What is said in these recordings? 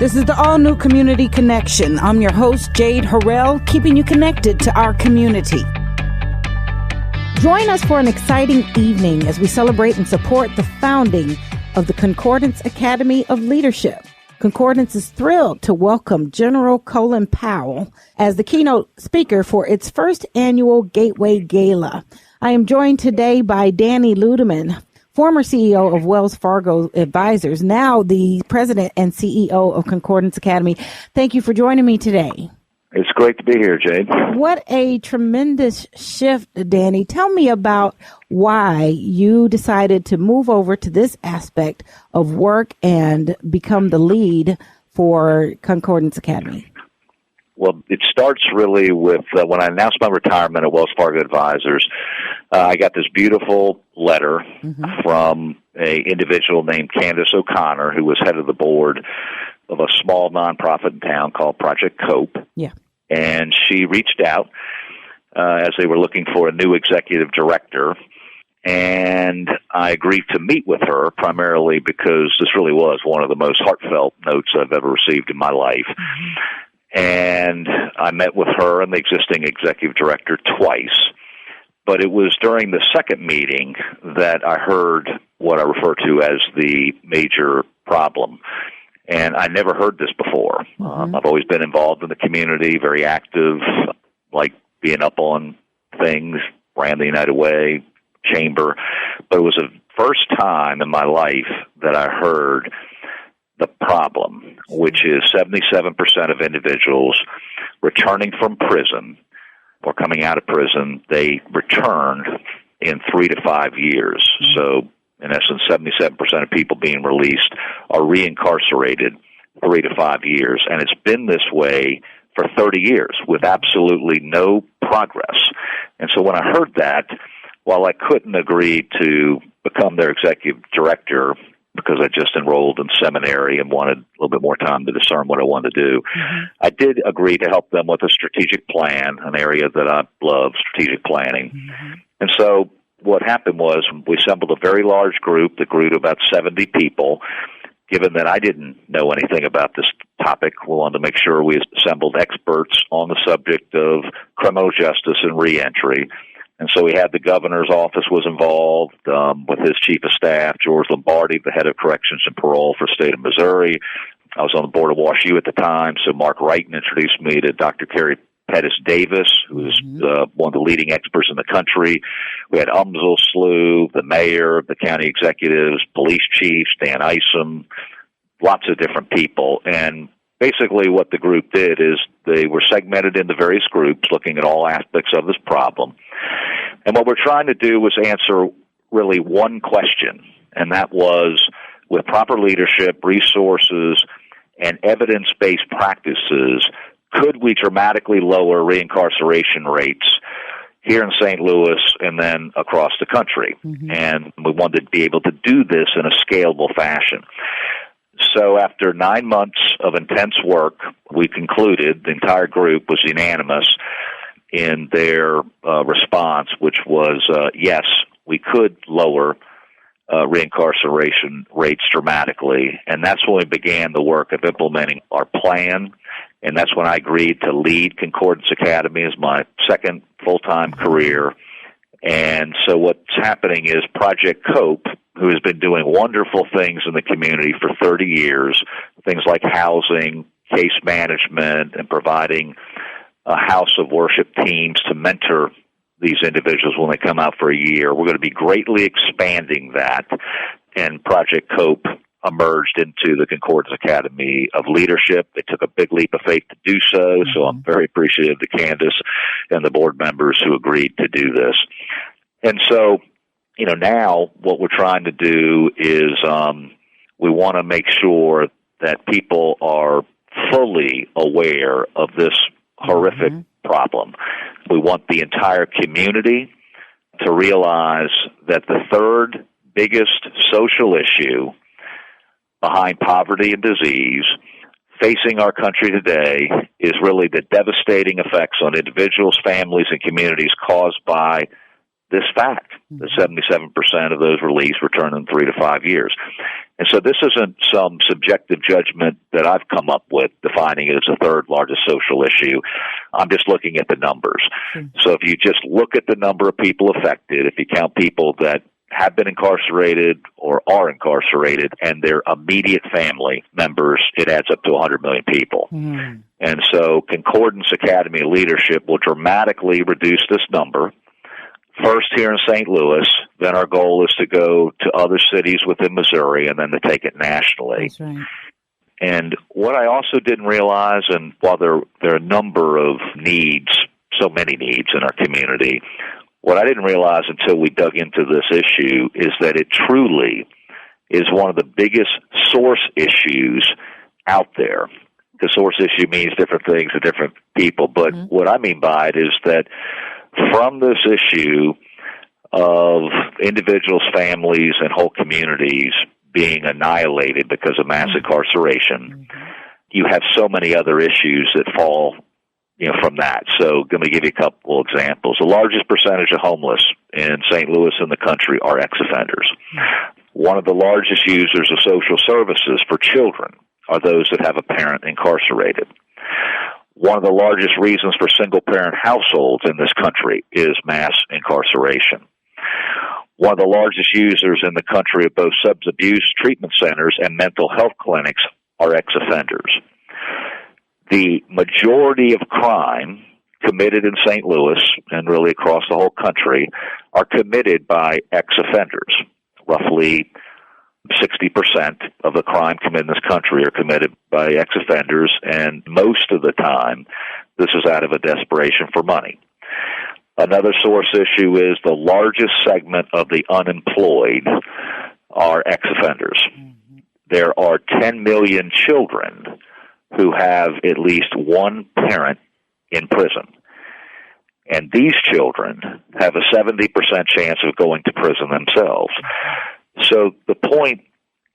This is the all-new Community Connection. I'm your host, Jade, Harrell, keeping you connected to our community. Join us for an exciting evening as we celebrate and support the founding of the Concordance Academy of Leadership. Concordance is thrilled to welcome General Colin Powell as the keynote speaker for its first annual Gateway Gala. I am joined today by Danny Ludeman, former CEO of Wells Fargo Advisors, now the president and CEO of Concordance Academy. Thank you for joining me today. It's great to be here, Jade. What a tremendous shift, Danny. Tell me about why you decided to move over to this aspect of work and become the lead for Concordance Academy. Well, it starts really with when I announced my retirement at Wells Fargo Advisors. I got this beautiful letter from an individual named Candace O'Connor, who was head of the board of a small nonprofit in town called Project Cope. Yeah. And she reached out as they were looking for a new executive director. And I agreed to meet with her primarily because this really was one of the most heartfelt notes I've ever received in my life. And I met with her and the existing executive director twice. But it was during the second meeting that I heard what I refer to as the major problem. And I never heard this before. I've always been involved in the community, very active, like being up on things, ran the United Way, chamber. But it was the first time in my life that I heard the problem, which is 77% of individuals returning from prison or coming out of prison, they return in 3 to 5 years. So, in essence, 77% of people being released are reincarcerated 3 to 5 years. And it's been this way for 30 years with absolutely no progress. And so when I heard that, while I couldn't agree to become their executive director because I just enrolled in seminary and wanted a little bit more time to discern what I wanted to do, I did agree to help them with a strategic plan, an area that I love, strategic planning. And so what happened was we assembled a very large group that grew to about 70 people. Given that I didn't know anything about this topic, we wanted to make sure we assembled experts on the subject of criminal justice and reentry. And so we had the governor's office was involved with his chief of staff, George Lombardi, the head of corrections and parole for the state of Missouri. I was on the board of WashU at the time, so Mark Wrighton introduced me to Dr. Carrie Pettis Davis, who is one of the leading experts in the country. We had Umzel Slew, the mayor, the county executives, police chiefs, Dan Isom, lots of different people. And basically what the group did is they were segmented into various groups looking at all aspects of this problem. And what we're trying to do was answer really one question, and that was, with proper leadership, resources, and evidence-based practices, could we dramatically lower reincarceration rates here in St. Louis and then across the country? And we wanted to be able to do this in a scalable fashion. So after 9 months of intense work, we concluded, the entire group was unanimous in their response, which was, yes, we could lower reincarceration rates dramatically. And that's when we began the work of implementing our plan. And that's when I agreed to lead Concordance Academy as my second full-time career. And so what's happening is Project Cope, who has been doing wonderful things in the community for 30 years, things like housing, case management, and providing a house of worship teams to mentor these individuals when they come out for a year. We're going to be greatly expanding that, and Project Cope emerged into the Concordance Academy of Leadership. They took a big leap of faith to do so, so I'm very appreciative to Candace and the board members who agreed to do this. And so, now what we're trying to do is we want to make sure that people are fully aware of this horrific problem. We want the entire community to realize that the third biggest social issue behind poverty and disease facing our country today is really the devastating effects on individuals, families, and communities caused by this fact, that 77% of those released return in 3 to 5 years. And so this isn't some subjective judgment that I've come up with defining it as the third largest social issue. I'm just looking at the numbers. So if you just look at the number of people affected, if you count people that have been incarcerated or are incarcerated and their immediate family members, it adds up to 100 million people. And so Concordance Academy Leadership will dramatically reduce this number. First here in St. Louis, then our goal is to go to other cities within Missouri and then to take it nationally. That's right. And what I also didn't realize, and while there are a number of needs, so many needs in our community, what I didn't realize until we dug into this issue is that it truly is one of the biggest source issues out there. The source issue means different things to different people, but what I mean by it is that from this issue of individuals, families, and whole communities being annihilated because of mass incarceration, you have so many other issues that fall from that. So let me give you a couple examples. The largest percentage of homeless in St. Louis and the country are ex-offenders. One of the largest users of social services for children are those that have a parent incarcerated. One of the largest reasons for single-parent households in this country is mass incarceration. One of the largest users in the country of both substance abuse treatment centers and mental health clinics are ex-offenders. The majority of crime committed in St. Louis and really across the whole country are committed by ex-offenders. Roughly 60% of the crime committed in this country are committed by ex-offenders, and most of the time, this is out of a desperation for money. Another source issue is the largest segment of the unemployed are ex-offenders. There are 10 million children who have at least one parent in prison. And these children have a 70% chance of going to prison themselves. So the point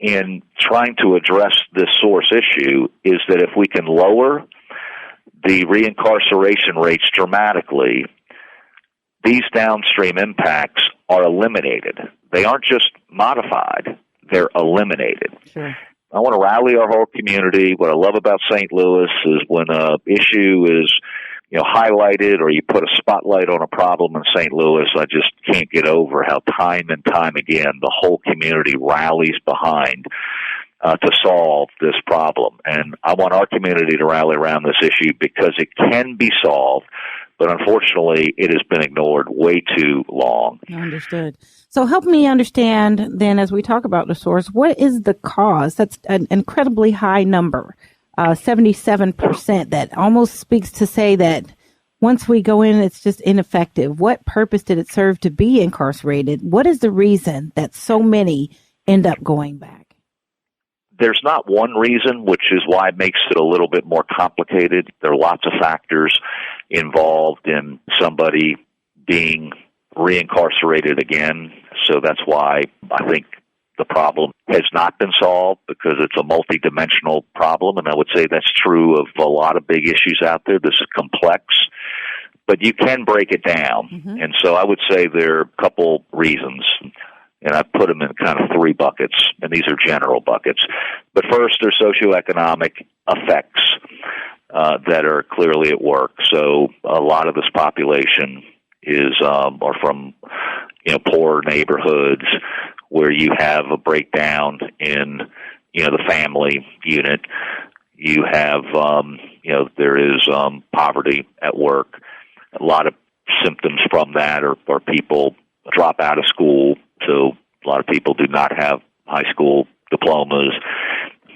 in trying to address this source issue is that if we can lower the reincarceration rates dramatically, these downstream impacts are eliminated. They aren't just modified, they're eliminated. Sure. I want to rally our whole community. What I love about St. Louis is when an issue is highlighted or you put a spotlight on a problem in St. Louis, I just can't get over how time and time again the whole community rallies behind to solve this problem. And I want our community to rally around this issue because it can be solved, but unfortunately it has been ignored way too long. Understood. So help me understand then, as we talk about the source, what is the cause? That's an incredibly high number. 77%, that almost speaks to say that once we go in, it's just ineffective. What purpose did it serve to be incarcerated? What is the reason that so many end up going back? There's not one reason, which is why it makes it a little bit more complicated. There are lots of factors involved in somebody being reincarcerated again. So that's why I think the problem has not been solved, because it's a multidimensional problem, and I would say that's true of a lot of big issues out there. This is complex, but you can break it down. And so I would say there are a couple reasons, and I put them in kind of three buckets, and these are general buckets. But first, there's socioeconomic effects that are clearly at work. So a lot of this population are from poor neighborhoods where you have a breakdown in the family unit. You have there is poverty at work. A lot of symptoms from that are people drop out of school. So a lot of people do not have high school diplomas,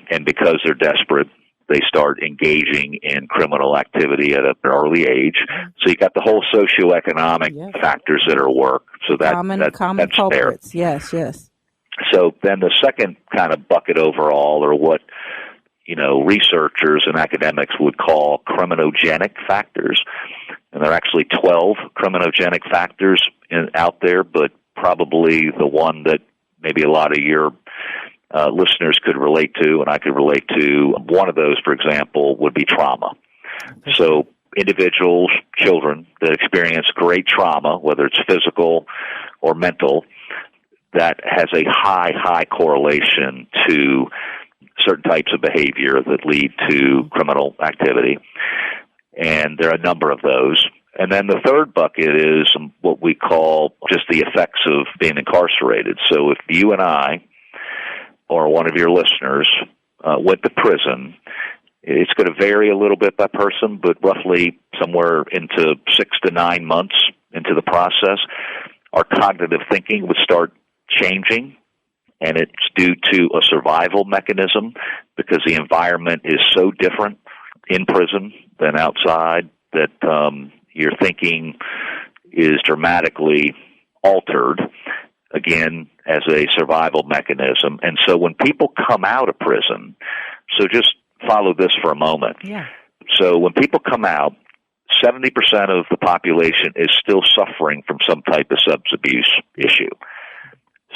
and because they're desperate, they start engaging in criminal activity at an early age. So you got the whole socioeconomic factors that are at work. So common that's culprits. there. Yes. So then the second kind of bucket overall are what researchers and academics would call criminogenic factors. And there are actually 12 criminogenic factors out there, but probably the one that maybe a lot of your listeners could relate to, and I could relate to, one of those, for example, would be trauma. So individuals, children that experience great trauma, whether it's physical or mental, that has a high correlation to certain types of behavior that lead to criminal activity. And there are a number of those. And then the third bucket is what we call just the effects of being incarcerated. So if you and I, or one of your listeners, went to prison, it's going to vary a little bit by person, but roughly somewhere into 6 to 9 months into the process, our cognitive thinking would start changing, and it's due to a survival mechanism because the environment is so different in prison than outside that your thinking is dramatically altered, again, as a survival mechanism. And so when people come out of prison, so just follow this for a moment. Yeah. So when people come out, 70% of the population is still suffering from some type of substance abuse issue.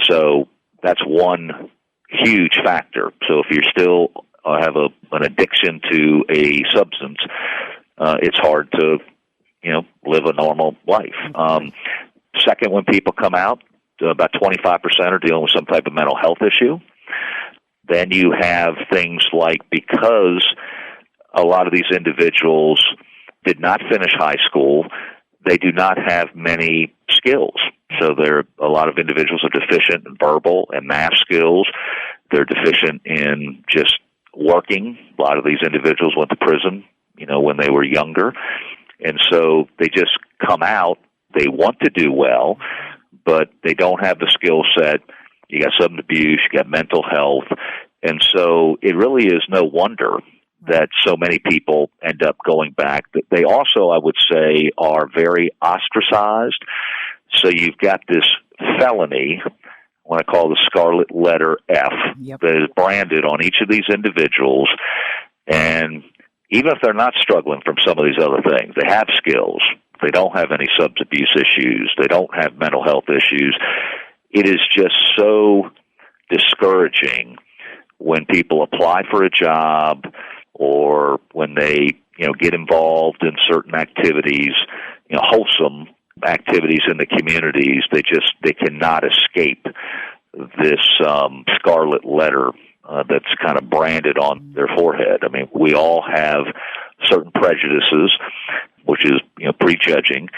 So that's one huge factor. So if you still have an addiction to a substance, it's hard to, live a normal life. Second, when people come out, about 25% are dealing with some type of mental health issue. Then you have things like, because a lot of these individuals did not finish high school, they do not have many skills. So a lot of individuals are deficient in verbal and math skills. They're deficient in just working. A lot of these individuals went to prison, when they were younger. And so they just come out. They want to do well, but they don't have the skill set. You got substance abuse, you got mental health. And so it really is no wonder that so many people end up going back. They also, I would say, are very ostracized. So you've got this felony, what I call the scarlet letter F, that is branded on each of these individuals. And even if they're not struggling from some of these other things, they have skills. They don't have any substance abuse issues. They don't have mental health issues. It is just so discouraging when people apply for a job or when they, get involved in certain activities, wholesome activities in the communities. They cannot escape this scarlet letter that's kind of branded on their forehead. I mean, we all have certain prejudices, which is, prejudging.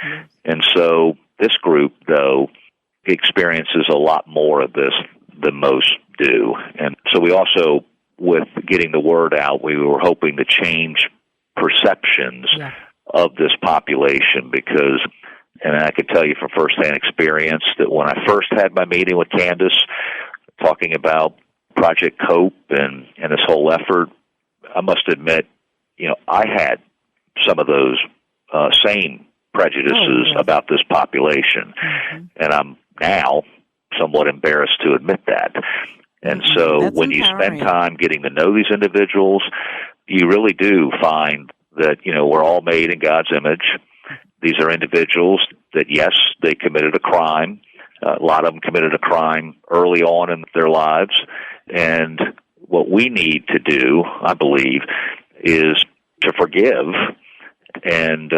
And so this group, though, experiences a lot more of this than most do. And so we also, with getting the word out, we were hoping to change perceptions of this population because, and I can tell you from firsthand experience, that when I first had my meeting with Candace talking about Project Cope and this whole effort, I must admit, I had some of those same prejudices about this population. And I'm now somewhat embarrassed to admit that. And so That's when empowering. You spend time getting to know these individuals, you really do find that, we're all made in God's image. These are individuals that, yes, they committed a crime. A lot of them committed a crime early on in their lives. And what we need to do, I believe, is to forgive and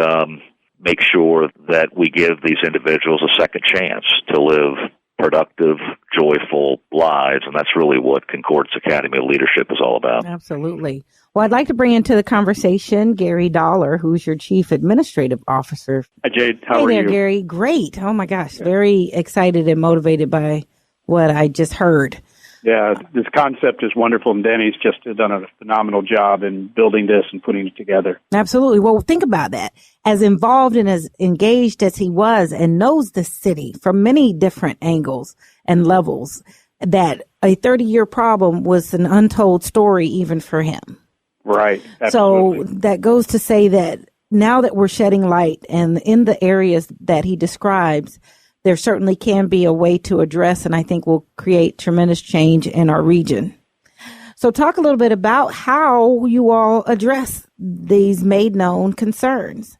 make sure that we give these individuals a second chance to live productive, joyful lives, and that's really what Concordance Academy of Leadership is all about. Absolutely. Well, I'd like to bring into the conversation Gary Dollar, who's your Chief Administrative Officer. Hi, Jade. How are you? Hey there, you? Gary. Great. Oh, my gosh. Very excited and motivated by what I just heard. Yeah, this concept is wonderful, and Danny's just done a phenomenal job in building this and putting it together. Absolutely. Well, think about that. As involved and as engaged as he was and knows the city from many different angles and levels, that a 30-year problem was an untold story even for him. Right. Absolutely. So that goes to say that now that we're shedding light and in the areas that he describes, there certainly can be a way to address, and I think will create tremendous change in our region. So talk a little bit about how you all address these made known concerns.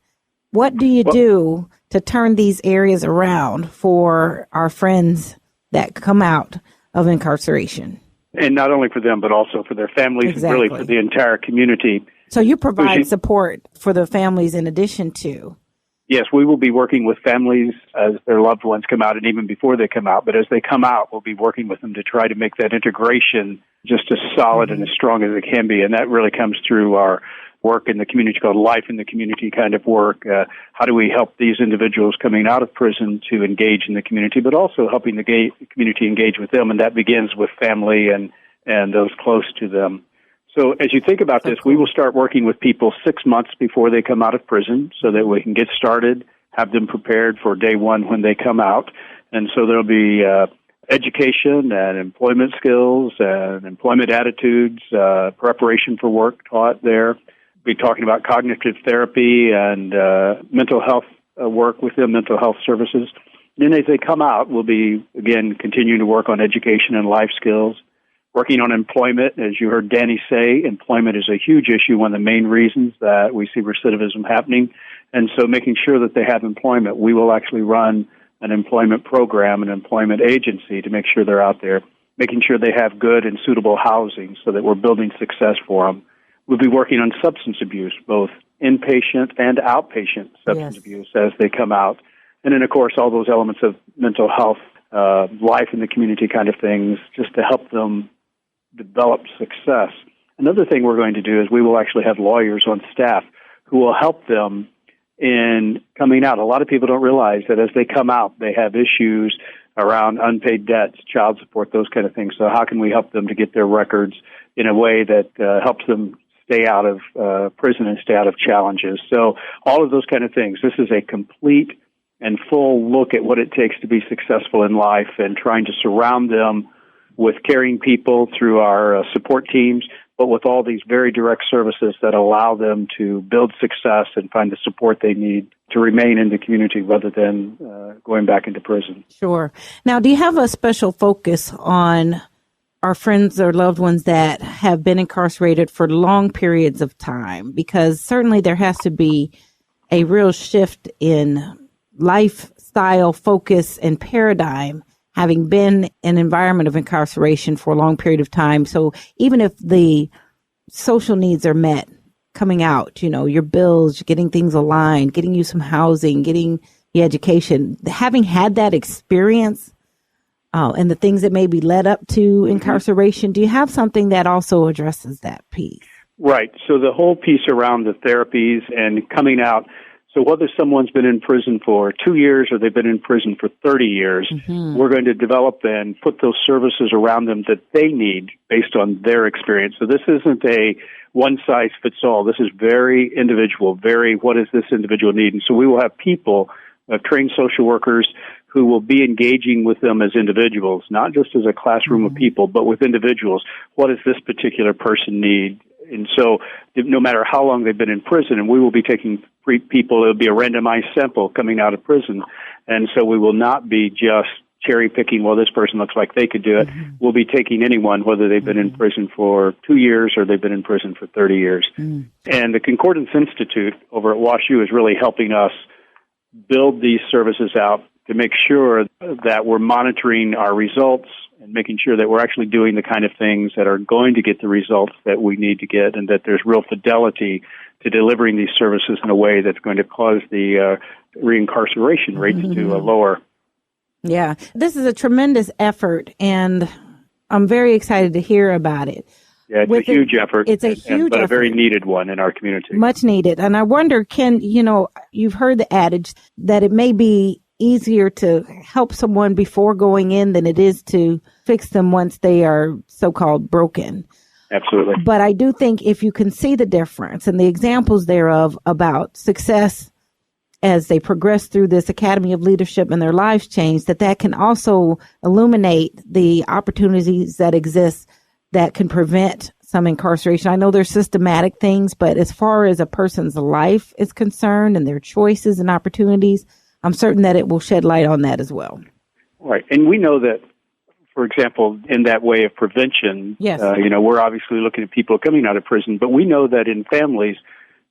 What do you do to turn these areas around for our friends that come out of incarceration? And not only for them, but also for their families, Exactly. and really for the entire community. So you provide support for the families in addition to? Yes, we will be working with families as their loved ones come out and even before they come out. But as they come out, we'll be working with them to try to make that integration just as solid and as strong as it can be. And that really comes through our work in the community called Life in the Community kind of work. How do we help these individuals coming out of prison to engage in the community, but also helping the community engage with them? And that begins with family and those close to them. So as you think about this, we will start working with people 6 months before they come out of prison so that we can get started, have them prepared for day one when they come out. And so there'll be education and employment skills and employment attitudes, preparation for work taught there. We'll be talking about cognitive therapy and mental health work with them, mental health services. Then as they come out, we'll be, again, continuing to work on education and life skills. Working on employment, as you heard Danny say, employment is a huge issue, one of the main reasons that we see recidivism happening. And so making sure that they have employment, we will actually run an employment program, an employment agency to make sure they're out there, making sure they have good and suitable housing so that we're building success for them. We'll be working on substance abuse, both inpatient and outpatient substance abuse as they come out. And then, of course, all those elements of mental health, life in the community kind of things, just to help them develop success. Another thing we're going to do is we will actually have lawyers on staff who will help them in coming out. A lot of people don't realize that as they come out, they have issues around unpaid debts, child support, those kind of things. So how can we help them to get their records in a way that helps them stay out of prison and stay out of challenges? So all of those kind of things. This is a complete and full look at what it takes to be successful in life and trying to surround them with caring people through our support teams, but with all these very direct services that allow them to build success and find the support they need to remain in the community rather than going back into prison. Sure. Now, do you have a special focus on our friends or loved ones that have been incarcerated for long periods of time? Because certainly there has to be a real shift in lifestyle focus and paradigm having been in an environment of incarceration for a long period of time. So even if the social needs are met coming out, you know, your bills, getting things aligned, getting you some housing, getting the education, having had that experience and the things that maybe led up to incarceration, do you have something that also addresses that piece? Right. So the whole piece around the therapies and coming out, so whether someone's been in prison for 2 years or they've been in prison for 30 years, we're going to develop and put those services around them that they need based on their experience. So this isn't a one-size-fits-all. This is very individual, very what does this individual need? And so we will have people, trained social workers, who will be engaging with them as individuals, not just as a classroom of people, but with individuals. What does this particular person need? And so no matter how long they've been in prison, and we will be taking people, it'll be a randomized sample coming out of prison. And so we will not be just cherry picking, well, this person looks like they could do it. We'll be taking anyone, whether they've been in prison for 2 years or they've been in prison for 30 years. And the Concordance Institute over at WashU is really helping us build these services out to make sure that we're monitoring our results and making sure that we're actually doing the kind of things that are going to get the results that we need to get, and that there's real fidelity to delivering these services in a way that's going to cause the reincarceration rates to lower. Yeah, this is a tremendous effort, and I'm very excited to hear about it. Yeah, it's a huge effort. It's a huge but effort. a very needed one in our community. Much needed. And I wonder, you've heard the adage that it may be easier to help someone before going in than it is to fix them once they are so-called broken. Absolutely. But I do think if you can see the difference and the examples thereof about success as they progress through this Academy of Leadership and their lives change, that can also illuminate the opportunities that exist that can prevent some incarceration. I know there's systematic things, but as far as a person's life is concerned and their choices and opportunities, I'm certain that it will shed light on that as well. Right. And we know that, for example, in that way of prevention, we're obviously looking at people coming out of prison, but we know that in families,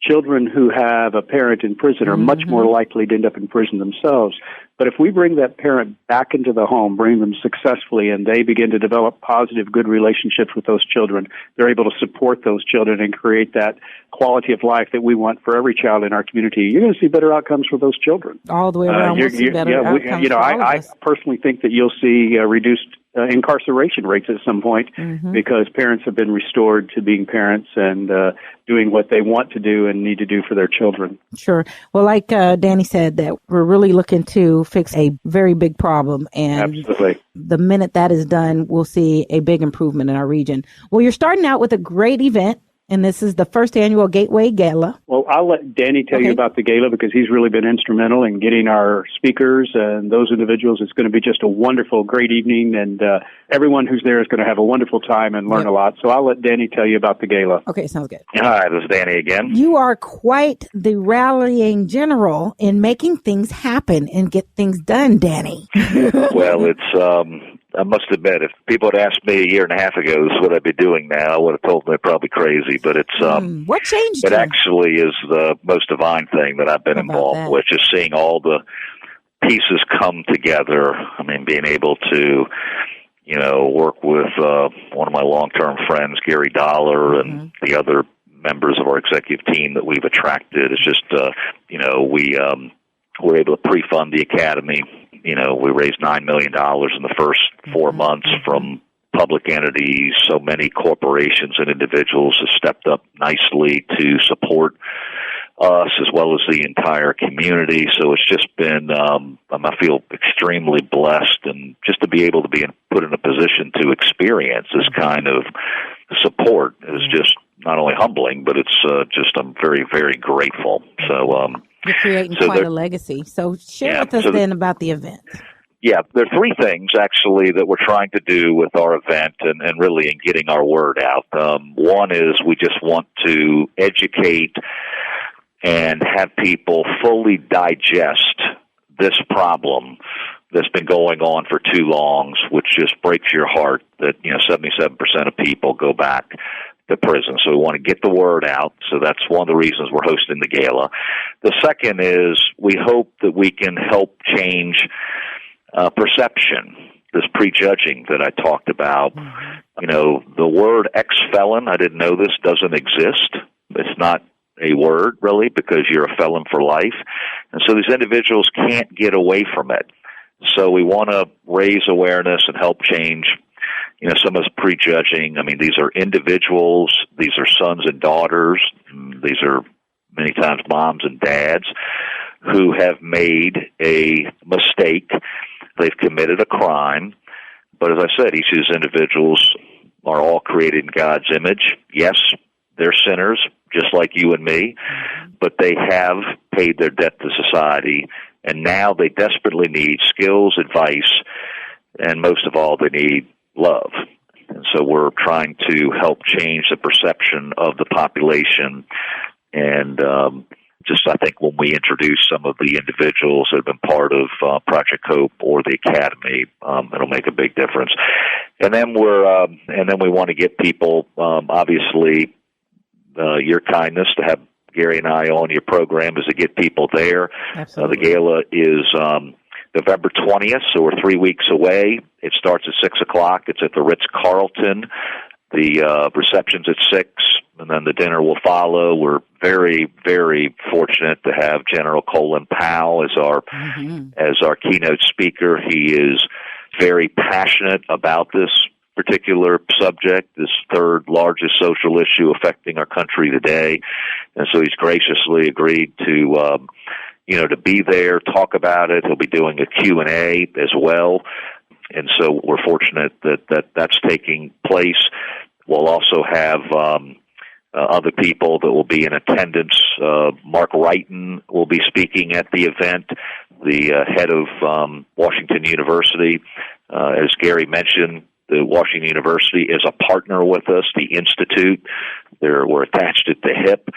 children who have a parent in prison are much more likely to end up in prison themselves. But if we bring that parent back into the home, bring them successfully, and they begin to develop positive, good relationships with those children, they're able to support those children and create that quality of life that we want for every child in our community. You're going to see better outcomes for those children. All the way around, we'll see better outcomes for all of us. I personally think that you'll see reduced incarceration rates at some point because parents have been restored to being parents and doing what they want to do and need to do for their children. Sure. Well, like Danny said, that we're really looking to fix a very big problem. And absolutely, the minute that is done, we'll see a big improvement in our region. Well, you're starting out with a great event. And this is the first annual Gateway Gala. Well, I'll let Danny tell you about the gala because he's really been instrumental in getting our speakers and those individuals. It's going to be just a wonderful, great evening, and everyone who's there is going to have a wonderful time and learn a lot. So I'll let Danny tell you about the gala. Okay, sounds good. Hi, this is Danny again. You are quite the rallying general in making things happen and get things done, Danny. Well, it's... I must admit, if people had asked me a year and a half ago, this is what I'd be doing now, I would have told them they're probably crazy. But it's what changed? It actually is the most divine thing that I've been involved with, just seeing all the pieces come together. I mean, being able to, work with one of my long-term friends, Gary Dollar, and the other members of our executive team that we've attracted. It's just, we were able to pre-fund the academy. We raised $9 million in the first 4 months from public entities. So many corporations and individuals have stepped up nicely to support us as well as the entire community. So it's just been, I feel extremely blessed, and just to be able to be put in a position to experience this kind of support is just not only humbling, but it's I'm very, very grateful. So, you're creating quite a legacy. So share with us then about the event. Yeah, there are three things, actually, that we're trying to do with our event and really in getting our word out. One is we just want to educate and have people fully digest this problem that's been going on for too long, which just breaks your heart that, 77% of people go back to prison. So we want to get the word out. So that's one of the reasons we're hosting the gala. The second is we hope that we can help change perception, this prejudging that I talked about. The word ex-felon, I didn't know this, doesn't exist. It's not a word, really, because you're a felon for life. And so these individuals can't get away from it. So we want to raise awareness and help change some of this prejudging. I mean, these are individuals, these are sons and daughters, these are many times moms and dads who have made a mistake. They've committed a crime. But as I said, each of these individuals are all created in God's image. Yes, they're sinners, just like you and me, but they have paid their debt to society, and now they desperately need skills, advice, and most of all, they need love. And so we're trying to help change the perception of the population. And I think when we introduce some of the individuals that have been part of Project Hope or the Academy, it'll make a big difference. And then we want to get people, obviously, your kindness to have Gary and I on your program is to get people there. The gala is November 20th, so we're 3 weeks away. It starts at 6 o'clock. It's at the Ritz-Carlton. The reception's at 6, and then the dinner will follow. We're very, very fortunate to have General Colin Powell as our keynote speaker. He is very passionate about this particular subject, this third largest social issue affecting our country today. And so he's graciously agreed to be there, talk about it. He'll be doing a Q&A as well. And so we're fortunate that that's taking place. We'll also have other people that will be in attendance. Mark Wrighton will be speaking at the event, the head of Washington University. As Gary mentioned, the Washington University is a partner with us, the Institute. We're attached at the hip.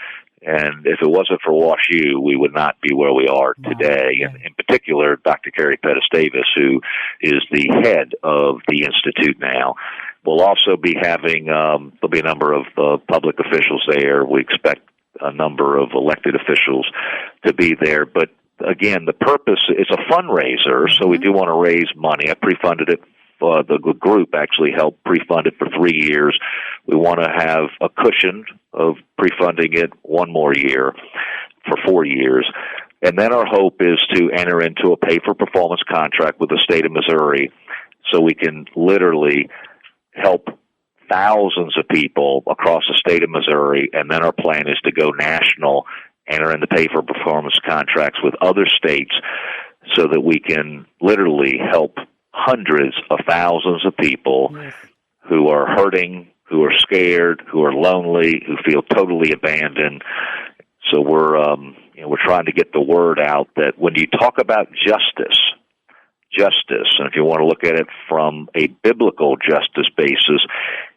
And if it wasn't for WashU, we would not be where we are today. And in particular, Dr. Carrie Pettis-Davis, who is the head of the Institute now. We'll also be having, there'll be a number of public officials there. We expect a number of elected officials to be there. But again, the purpose is a fundraiser, so we do want to raise money. I pre-funded it. The group actually helped pre-fund it for 3 years. We want to have a cushion of pre-funding it one more year for 4 years. And then our hope is to enter into a pay-for-performance contract with the state of Missouri so we can literally help thousands of people across the state of Missouri. And then our plan is to go national, enter into pay-for-performance contracts with other states so that we can literally help hundreds of thousands of people who are hurting, who are scared, who are lonely, who feel totally abandoned. So we're trying to get the word out that when you talk about justice, and if you want to look at it from a biblical justice basis,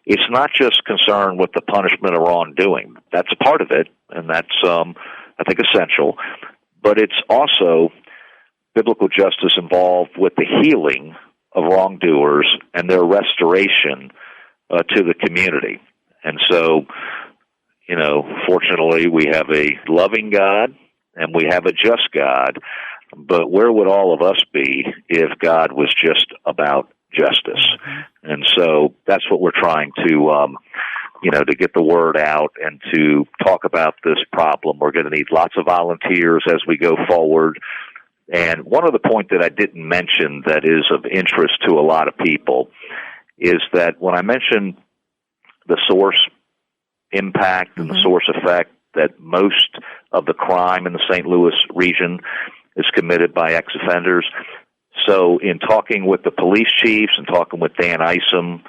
it's not just concerned with the punishment of wrongdoing. That's a part of it, and that's, I think, essential. But it's also biblical justice involved with the healing of wrongdoers and their restoration to the community. And so, fortunately, we have a loving God and we have a just God, but where would all of us be if God was just about justice? And so that's what we're trying to, to get the word out and to talk about this problem. We're going to need lots of volunteers as we go forward. And one other point that I didn't mention that is of interest to a lot of people is that when I mentioned the source impact and the source effect, that most of the crime in the St. Louis region is committed by ex-offenders. So in talking with the police chiefs and talking with Dan Isom,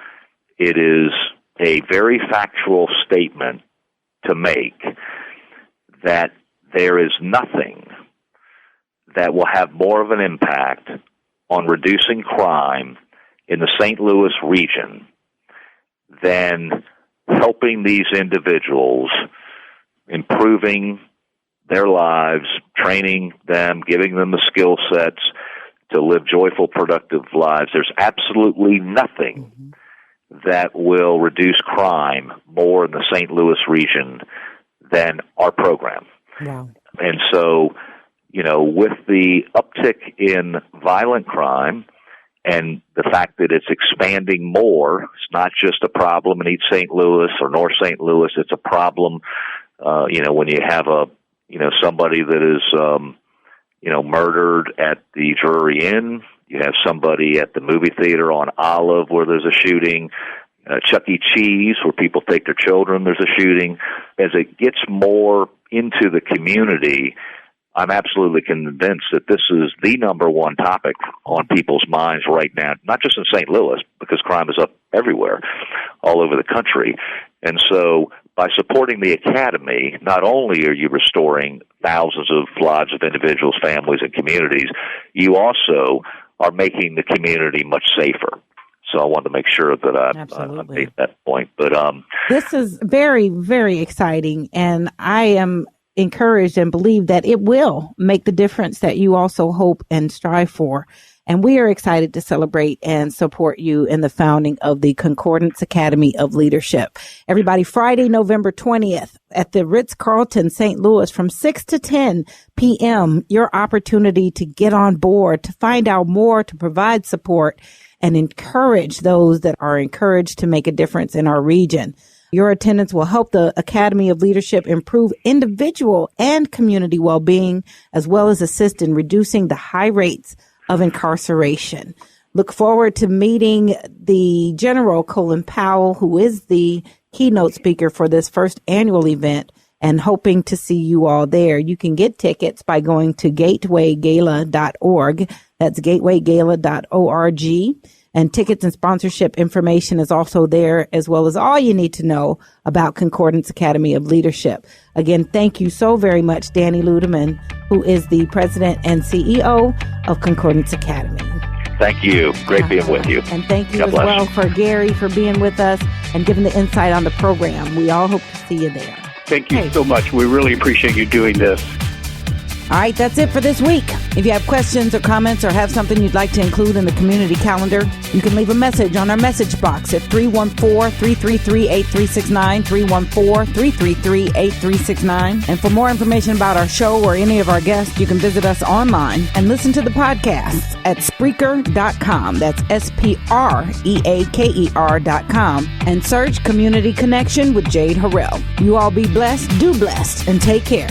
it is a very factual statement to make that there is nothing that will have more of an impact on reducing crime in the St. Louis region than helping these individuals, improving their lives, training them, giving them the skill sets to live joyful, productive lives. There's absolutely nothing that will reduce crime more in the St. Louis region than our program. Wow. And so, with the uptick in violent crime and the fact that it's expanding more, it's not just a problem in East St. Louis or North St. Louis, it's a problem, when you have somebody that is, murdered at the Drury Inn, you have somebody at the movie theater on Olive where there's a shooting, Chuck E. Cheese where people take their children, there's a shooting. As it gets more into the community, I'm absolutely convinced that this is the number one topic on people's minds right now, not just in St. Louis, because crime is up everywhere, all over the country. And so by supporting the Academy, not only are you restoring thousands of lives of individuals, families, and communities, you also are making the community much safer. So I wanted to make sure that I made that point. But this is very, very exciting, and I am encouraged and believe that it will make the difference that you also hope and strive for. And we are excited to celebrate and support you in the founding of the Concordance Academy of Leadership. Everybody, Friday, November 20th at the Ritz-Carlton, St. Louis from 6 to 10 p.m., your opportunity to get on board, to find out more, to provide support, and encourage those that are encouraged to make a difference in our region. Your attendance will help the Academy of Leadership improve individual and community well-being, as well as assist in reducing the high rates of incarceration. Look forward to meeting the General Colin Powell, who is the keynote speaker for this first annual event, and hoping to see you all there. You can get tickets by going to gatewaygala.org. That's gatewaygala.org. And tickets and sponsorship information is also there, as well as all you need to know about Concordance Academy of Leadership. Again, thank you so very much, Danny Ludeman, who is the president and CEO of Concordance Academy. Thank you. Great being with you. And thank you as well for Gary for being with us and giving the insight on the program. We all hope to see you there. Thank you so much. We really appreciate you doing this. All right, that's it for this week. If you have questions or comments or have something you'd like to include in the community calendar, you can leave a message on our message box at 314-333-8369, 314-333-8369. And for more information about our show or any of our guests, you can visit us online and listen to the podcasts at Spreaker.com. That's Spreaker.com. And search Community Connection with Jade Harrell. You all be blessed, do blessed, and take care.